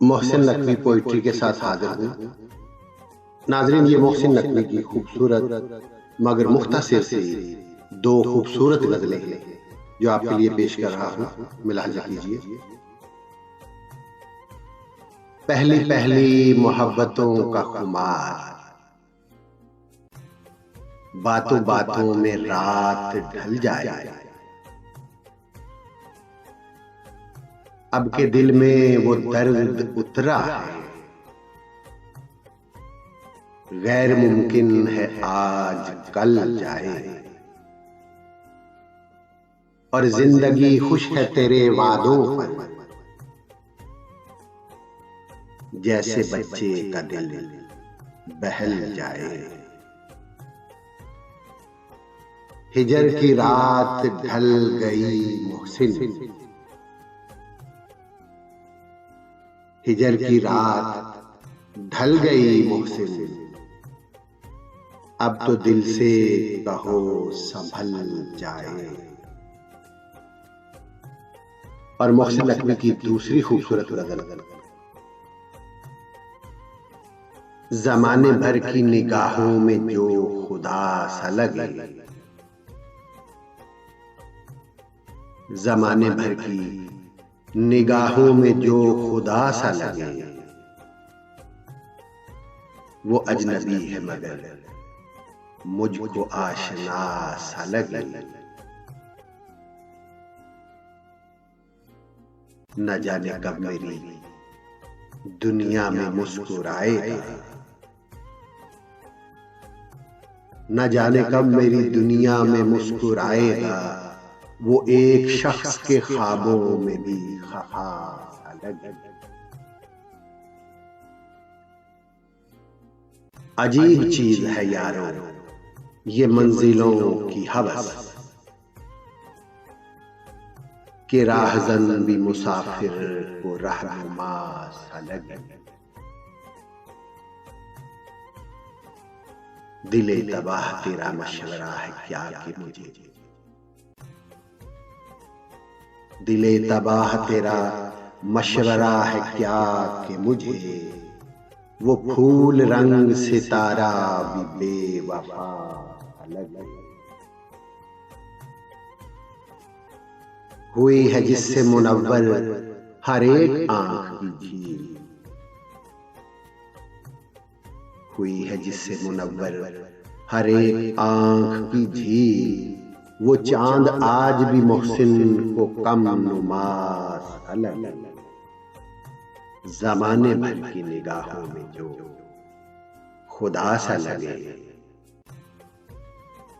Mohsin Naqvi poetry के साथ हाजिर हूँ। नाजरीन, ये मोहसिन नकवी की खूबसूरत मगर मुख्तसर सी दो खूबसूरत गजलें हैं जो आपके लिए पेश कर रहा हूँ। मिलाजा कीजिए। पहली पहली मोहब्बतों का खुमार, बातों बातों में रात ढल जाए, अब के दिल में वो दर्द उतरा है, गैर मुमकिन है आज कल जाए, और जिंदगी खुश है तेरे वादों पर, जैसे बच्चे का दिल बहल जाए। हिजर की रात ढल गई मोहसिन, हिजर की रात ढल गई मोहसिन, अब तो दिल से कहो संभल जाए। और मोहसिन नकवी की दूसरी खूबसूरत गजल, जमाने भर की निगाहों में जो खुदा सा लगे, जमाने भर की निगाहों में जो खुदा सा लगे, वो अजनबी है मगर मुझको आशना सा लगे। न जाने कब मेरी दुनिया में मुस्कुराएगा, न जाने कब मेरी दुनिया में मुस्कुराएगा, वो एक शख्स के ख्वाबों में भी खफा सा लगे। अजीब चीज है यारों ये मंजिलों की हवस, कि राहज़न भी मुसाफिर को रहनुमा सा लगे। दिले तबाह तेरा मशवरा है क्या कि मुझे, दिले तबाह तेरा मशवरा है क्या कि मुझे, वो फूल रंग सितारा भी बेवफा लगे। हुई है जिससे मुनव्वर हर एक आंख की झील, हुई है जिससे मुनव्वर हर एक आंख की झील, वो चांद आज भी मोहसिन को कम नुमास अलग। जमाने भर की निगाहों में जो खुदा सा लगे,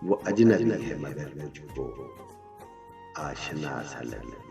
वो अजनबी है मगर मुझको आशना सा लगे।